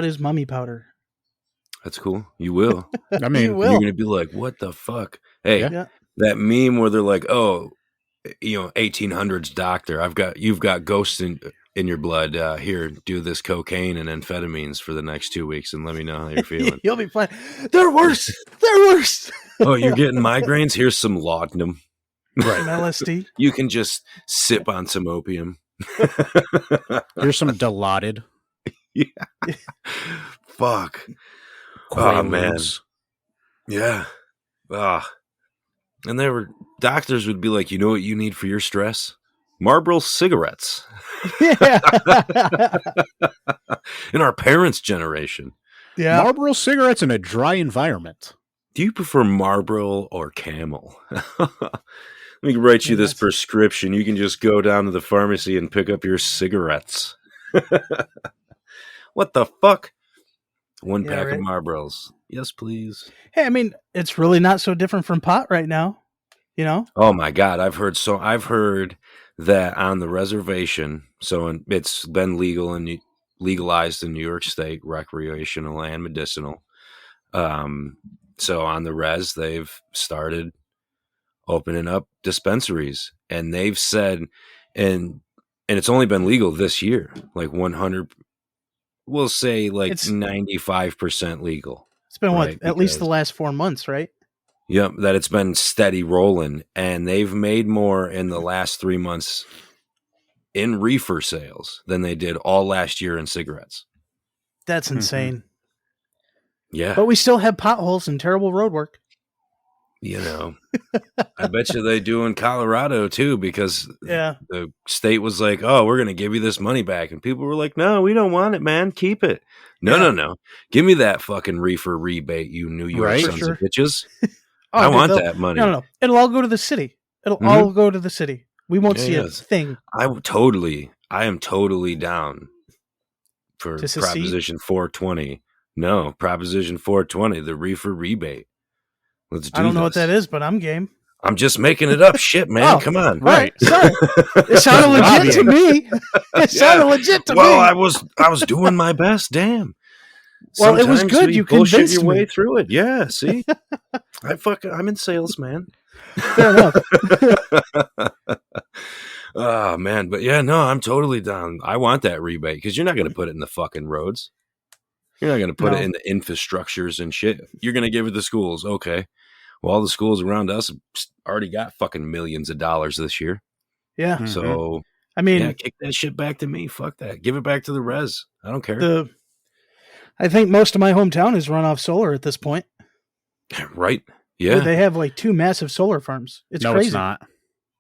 is mummy powder? That's cool. You will. I mean, You will. You're going to be like, what the fuck? Hey, Yeah. Yeah. that meme where they're like, oh, 1800s doctor, you've got ghosts in your blood. Here, do this cocaine and amphetamines for the next 2 weeks and let me know how you're feeling. You'll be fine. They're worse. They're worse. Oh, you're getting migraines? Here's some laudanum. Some LSD. You can just sip on some opium. Here's some Dilaudid. Yeah. Fuck. Oh, man. Quaaludes. Yeah. And doctors would be like, you know what you need for your stress? Marlboro cigarettes. Yeah. In our parents' generation. Yeah. Marlboro cigarettes in a dry environment. Do you prefer Marlboro or Camel? Let me write you this prescription. You can just go down to the pharmacy and pick up your cigarettes. What the fuck? One pack of Marlboros. Yes, please. Hey, I mean, it's really not so different from pot right now. You know? Oh my God. I've heard that on the reservation. So it's been legalized in New York State, recreational and medicinal. So on the res, they've started opening up dispensaries, and they've said, and it's only been legal this year, like 100, we'll say like 95% legal. It's been at least the last 4 months, right? Yep, that it's been steady rolling, and they've made more in the last 3 months in reefer sales than they did all last year in cigarettes. That's insane. Yeah. But we still have potholes and terrible road work. You know, I bet you they do in Colorado too, because the state was like, oh, we're going to give you this money back. And people were like, no, we don't want it, man. Keep it. No. Give me that fucking reefer rebate, you New York sons of bitches. I want that money. No. It'll all go to the city. It'll all go to the city. We won't see a thing. I am totally down for Proposition 420. No, Proposition 420, the reefer rebate. Let's do I don't know this. what that is, but I'm game. I'm just making it up. Shit, man. Come on. Right. Sorry. It sounded legit to me. It sounded legit to me. Well, I was doing my best. Damn. Well, it was good. You convinced your me. way through it. Yeah. See, I'm in sales, man. Fair enough. Oh man, but yeah, no, I'm totally down. I want that rebate because you're not going to put it in the fucking roads. You're not going to put it in the infrastructures and shit. You're going to give it to schools. Okay. Well, all the schools around us already got fucking millions of dollars this year. Yeah. So, I mean, kick that shit back to me. Fuck that. Give it back to the res. I don't care. I think most of my hometown is run off solar at this point. Right. Yeah. They have like 2 massive solar farms. It's crazy. It's not.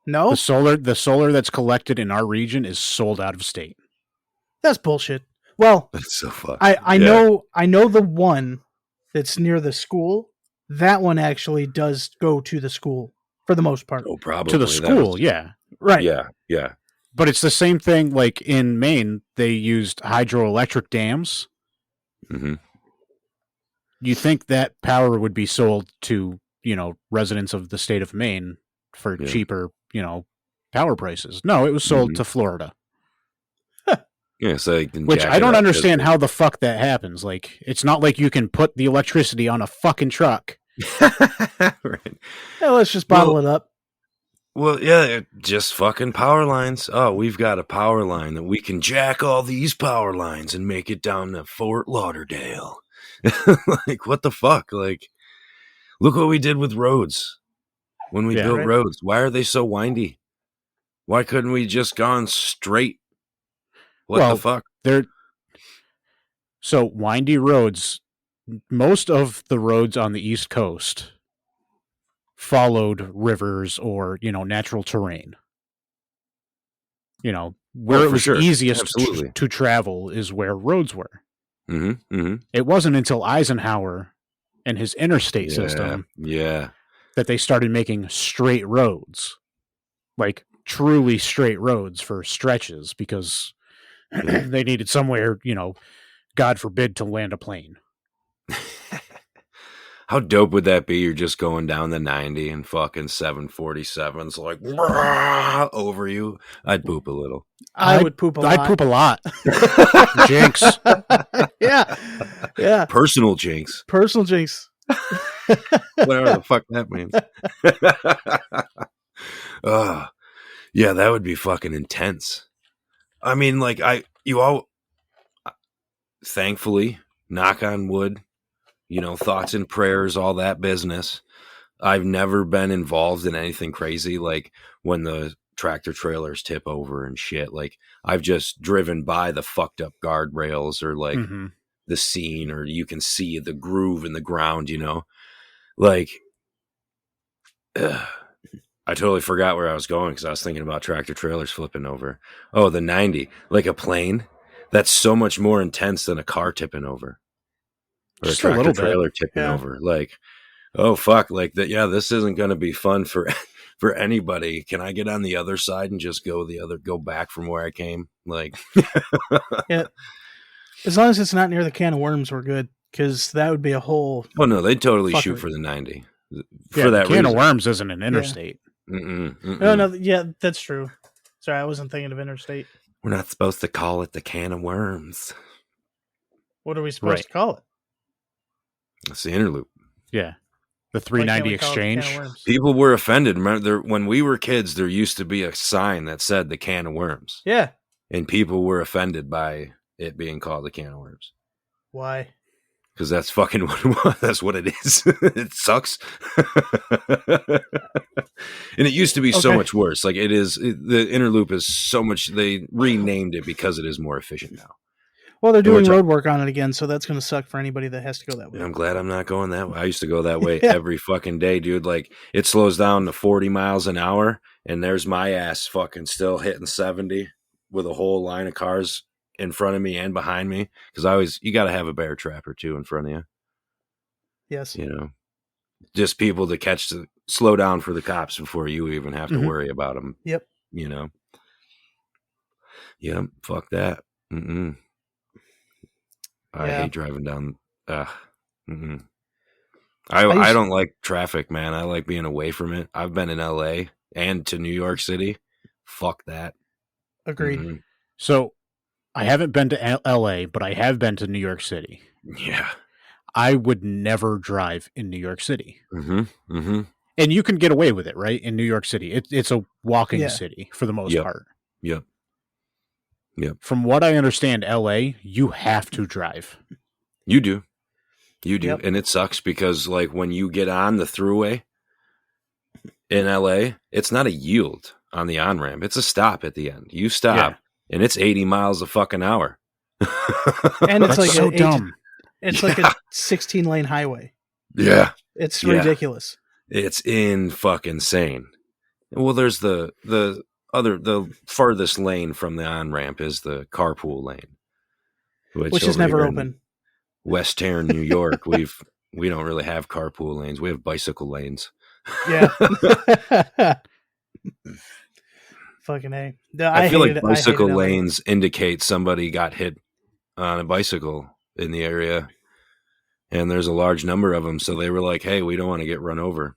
No? The solar that's collected in our region is sold out of state. That's bullshit. Well, that's so fucked. I know the one that's near the school. That one actually does go to the school for the most part. Oh, probably to the school, yeah. Right. Yeah. But it's the same thing. Like in Maine, they used hydroelectric dams. Mm-hmm. You think that power would be sold to, residents of the state of Maine for cheaper, power prices? No, it was sold to Florida. Yeah, so which I don't understand how the fuck that happens. Like, it's not like you can put the electricity on a fucking truck. Right. Yeah, let's just bottle it up. Well, yeah, just fucking power lines. Oh, we've got a power line that we can jack all these power lines and make it down to Fort Lauderdale. Like, what the fuck? Like, look what we did with roads when we built roads. Why are they so windy? Why couldn't we just gone straight? What the fuck? So windy roads, most of the roads on the East Coast followed rivers or, natural terrain. Where it was easiest to travel is where roads were. Mm-hmm, mm-hmm. It wasn't until Eisenhower and his interstate system that they started making straight roads, like truly straight roads for stretches, because they needed somewhere, God forbid, to land a plane. How dope would that be? You're just going down the 90 and fucking 747's like over you. I'd poop a little. I would poop a lot. I'd poop a lot. Jinx. Yeah. Personal jinx. Personal jinx. Whatever the fuck that means. Yeah, that would be fucking intense. I mean, like, thankfully, knock on wood, thoughts and prayers, all that business. I've never been involved in anything crazy, like when the tractor trailers tip over and shit. Like, I've just driven by the fucked up guardrails or like the scene, or you can see the groove in the ground, like, I totally forgot where I was going because I was thinking about tractor trailers flipping over. Oh, the 90, like a plane. That's so much more intense than a car tipping over or Just a tractor a trailer tipping over. Like, oh fuck, like that. Yeah, this isn't going to be fun for anybody. Can I get on the other side and just go back from where I came? Like, yeah. As long as it's not near the can of worms, we're good. Because that would be a whole. Oh no, they'd totally shoot for the 90. For that can of worms isn't an interstate. No, yeah, that's true. Sorry, I wasn't thinking of interstate. We're not supposed to call it the can of worms. What are we supposed to call it? It's the interloop. Yeah. The 390 exchange. People were offended. Remember, when we were kids, there used to be a sign that said the can of worms. Yeah. And people were offended by it being called the can of worms. Why? Because that's fucking that's what it is. It sucks. And it used to be so much worse. Like the interloop is so much. They renamed it because it is more efficient now. Well, they're doing road work on it again, so that's going to suck for anybody that has to go that way. I'm glad I'm not going that way. I used to go that way every fucking day, dude. Like, it slows down to 40 miles an hour, and there's my ass fucking still hitting 70 with a whole line of cars in front of me and behind me. Because you got to have a bear trap or two in front of you. Yes. Just people to slow down for the cops before you even have to worry about them. Yep. Yep. Fuck that. I hate driving down. I don't like traffic, man. I like being away from it. I've been in LA and to New York City. Fuck that. Agreed. So I haven't been to LA, but I have been to New York City. Yeah. I would never drive in New York City. And you can get away with it, right? In New York City. It's a walking city for the most part. Yep. From what I understand, LA, you have to drive. You do. Yep. And it sucks because, like, when you get on the throughway in LA, it's not a yield on the on-ramp. It's a stop at the end. You stop, and it's 80 miles a fucking hour. And it's like so dumb. It's like a 16-lane highway. Yeah. It's ridiculous. It's in fucking sane. Well, there's the farthest lane from the on-ramp is the carpool lane. Which is never open. West Tarrant, New York, we don't really have carpool lanes. We have bicycle lanes. Yeah. Fucking A. I feel like bicycle lanes indicate somebody got hit on a bicycle in the area, and there's a large number of them, so they were like, hey, we don't want to get run over,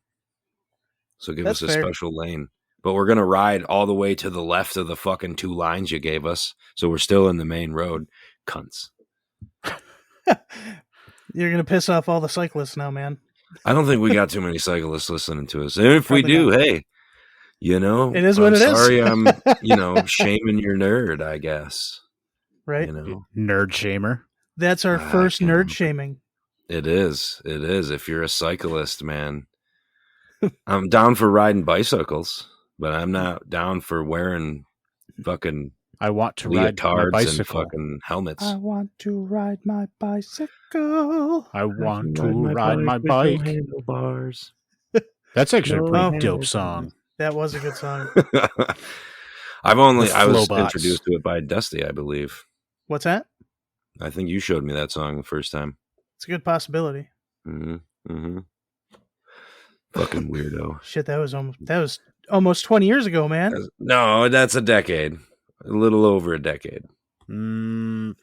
so give us a special lane. But we're going to ride all the way to the left of the fucking 2 lines you gave us, so we're still in the main road. Cunts. You're going to piss off all the cyclists now, man. I don't think we got too many cyclists listening to us. And if we do, hey, it is what it is. Sorry, I'm, shaming your nerd, I guess. Right? Nerd shamer. That's our first nerd shaming. It is. If you're a cyclist, man. I'm down for riding bicycles, but I'm not down for wearing fucking I want to ride my bicycle. And fucking helmets. I want to ride my bicycle. I want to ride my bike. Handlebars. That's actually a pretty dope song. That was a good song. I was introduced to it by Dusty, I believe. What's that? I think you showed me that song the first time. It's a good possibility. Fucking weirdo. Shit, that was almost 20 years ago, man. No, that's a decade. A little over a decade. No.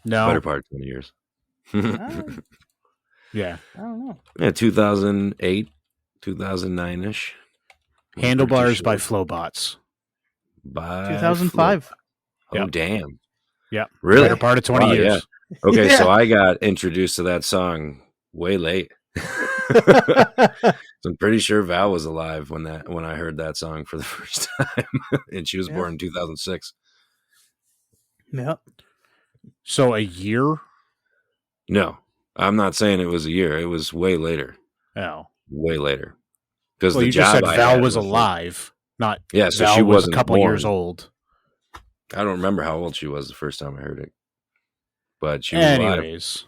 Better part of 20 years. Yeah. I don't know. Yeah, 2008, 2009-ish. Handlebars by Flowbots. By 2005. Oh, Yep. Damn. Yeah. Really? Better part of 20 years. Yeah. Okay, Yeah. so I got introduced to that song way late. So I'm pretty sure Val was alive when I heard that song for the first time. And she was born in 2006. Yep. So a year? No, I'm not saying it was a year. It was way later. Oh. Way later. Because Well, the you just job said I Val had was alive, not Yeah, so Val she was wasn't a couple born. years old. I don't remember how old she was the first time I heard it. But she was alive. Anyways.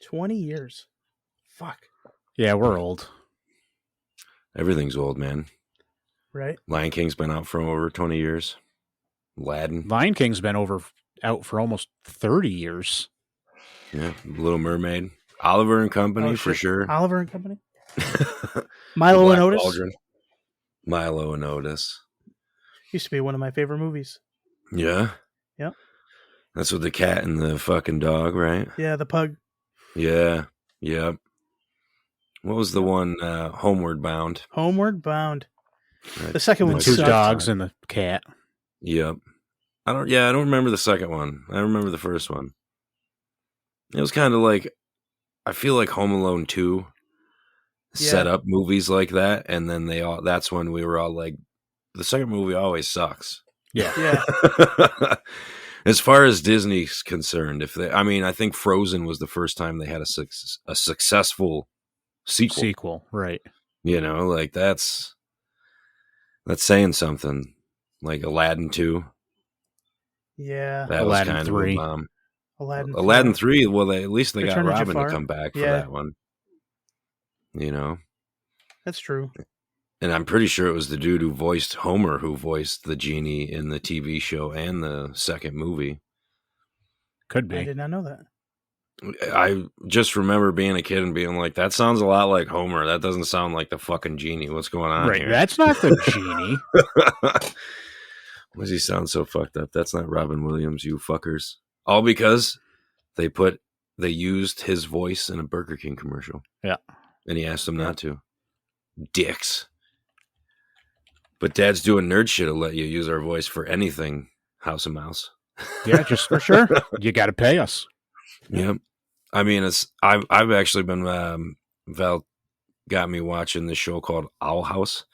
20 years. Fuck. Yeah, we're old. Everything's old, man. Right? Lion King's been out for over 20 years. Aladdin. Lion King's been out for almost 30 years. Yeah, Little Mermaid. Oliver and Company, for sure. Oliver and Company. Milo and Otis. Cauldron. Milo and Otis. Used to be one of my favorite movies. Yeah? Yep. That's with the cat and the fucking dog, right? Yeah, the pug. Yeah. Yep. What was the one? Homeward Bound. Homeward Bound. Right. The second one. The two sucked. dogs and the cat. Yep. I don't remember the second one. I remember the first one. It was kind of like, I feel like Home Alone 2 set up movies like that, and then that's when we were all like, the second movie always sucks. Yeah. Yeah. As far as Disney's concerned, I think Frozen was the first time they had a successful sequel. Right. You know, like that's saying something. Like Aladdin 2. Yeah. That Aladdin was kind 3. of a bomb. Aladdin 3, well, at least they got Return of Robin Jafar. to come back for Yeah. that one. You know? That's true. And I'm pretty sure it was the dude who voiced Homer who voiced the genie in the TV show and the second movie. Could be. I did not know that. I just remember being a kid and being like, that sounds a lot like Homer. That doesn't sound like the fucking genie. What's going on Right. here? That's not the genie. Why does he sound so fucked up? That's not Robin Williams, you fuckers. All because they used his voice in a Burger King commercial. Yeah. And he asked them not to. Dicks. But Dad's doing nerd shit to let you use our voice for anything, House of Mouse. Yeah, just for sure. You got to pay us. Yep. I mean, I've actually been Val got me watching this show called Owl House,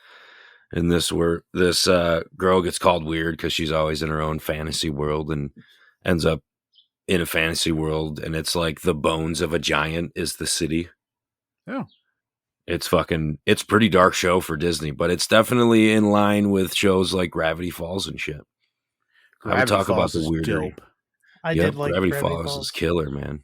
and this girl gets called weird because she's always in her own fantasy world and ends up in a fantasy world, and it's like the bones of a giant is the city. Yeah. It's pretty dark show for Disney, but it's definitely in line with shows like Gravity Falls and shit. I would talk about the weird. I did like Gravity Falls is killer, man.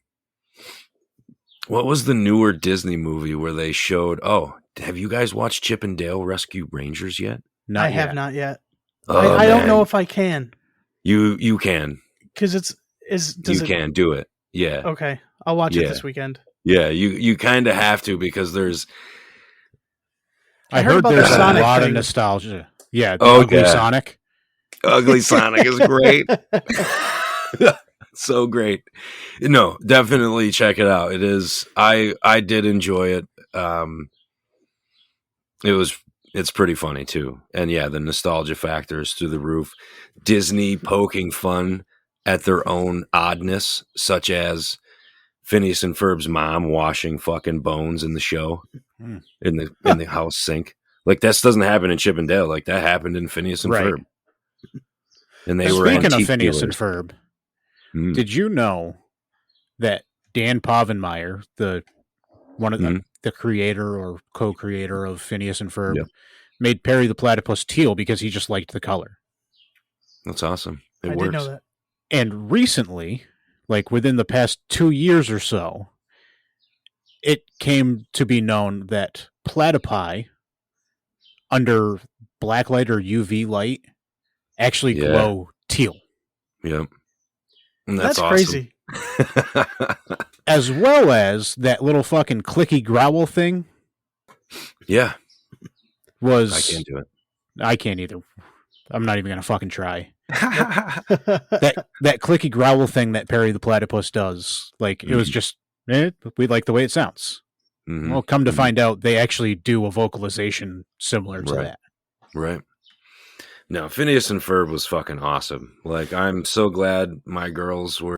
What was the newer Disney movie where they showed? Oh, have you guys watched Chip and Dale Rescue Rangers yet? I have not yet. Oh, I don't know if I can. You can. Because can do it. Yeah. Okay, I'll watch it this weekend. Yeah, you kind of have to because there's. I heard there's a lot of nostalgia. Yeah. Ugly Sonic. Ugly Sonic is great. So great. No, definitely check it out. It is. I did enjoy it. It's pretty funny too. And yeah, the nostalgia factor is through the roof. Disney poking fun at their own oddness, such as Phineas and Ferb's mom washing fucking bones in the show in the house sink. Like that doesn't happen in Chip and Dale. Like that happened in Phineas and Ferb. And they were speaking of dealers. Phineas and Ferb, did you know that Dan Povenmire, the creator or co-creator of Phineas and Ferb, made Perry the Platypus teal because he just liked the color? That's awesome. It works. Did know that. And recently, like within the past 2 years or so, it came to be known that platypi under blacklight or UV light actually glow teal. Yep. And that's awesome. Crazy. As well as that little fucking clicky growl thing. Yeah. I can't do it. I can't either. I'm not even going to fucking try. that clicky growl thing that Perry the Platypus does, like it was just we like the way it sounds. Mm-hmm. Well, come to find out, they actually do a vocalization similar to that. Right. No, Phineas and Ferb was fucking awesome. Like, I'm so glad my girls were